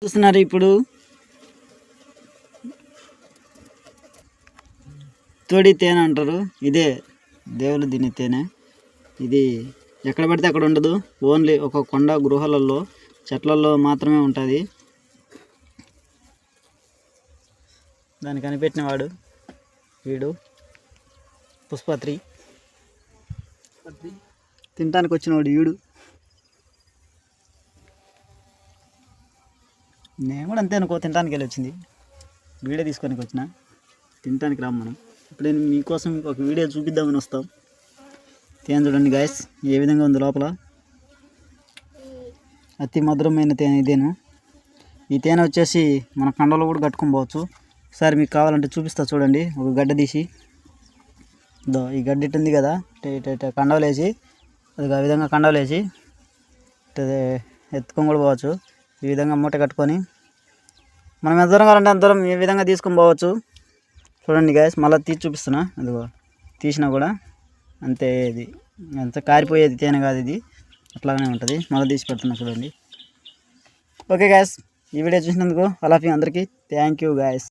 చూస్తున్నారు ఇప్పుడు తోడి తేనె అంటారు. ఇదే దేవుళ్ళు దీని తేనె. ఇది ఎక్కడ పడితే అక్కడ ఉండదు. ఓన్లీ ఒక కొండ గృహాలలో చెట్లలో మాత్రమే ఉంటుంది. దాన్ని కనిపెట్టినవాడు వీడు పుష్పత్రి. తినడానికి వచ్చినవాడు వీడు. నేను కూడా అంతే అనుకో, తినడానికి వెళ్ళి వచ్చింది. వీడియో తీసుకొని వచ్చిన, తినడానికి రాము మనం. ఇప్పుడు నేను మీకోసం ఒక వీడియో చూపిద్దామని వస్తాం. తేనె చూడండి గాయస్ ఏ విధంగా ఉంది లోపల. అతి మధురమైన తేనె ఇదేను. ఈ తేనె వచ్చేసి మన కండలో కూడా కట్టుకొని పోవచ్చు. ఒకసారి మీకు కావాలంటే చూపిస్తా చూడండి. ఒక గడ్డ తీసి ఈ గడ్డ ఇటు ఉంది కదా, కండవలు వేసి అది ఆ విధంగా కండవలు వేసి ఎత్తుకొని కూడా పోవచ్చు. ఈ విధంగా మూట కట్టుకొని మనం ఎంత దూరం కావాలంటే అంత దూరం ఈ విధంగా తీసుకొని పోవచ్చు. చూడండి గాయస్ మళ్ళీ తీసి చూపిస్తున్నా. అదిగో తీసినా కూడా అంతే, ఇది అంత కారిపోయేది తేనె కాదు, ఇది అట్లానే ఉంటుంది. మళ్ళీ తీసి పెడుతున్నా చూడండి. ఓకే గాయస్, ఈ వీడియో చూసినందుకు అందరికీ థ్యాంక్ యూ గాయస్.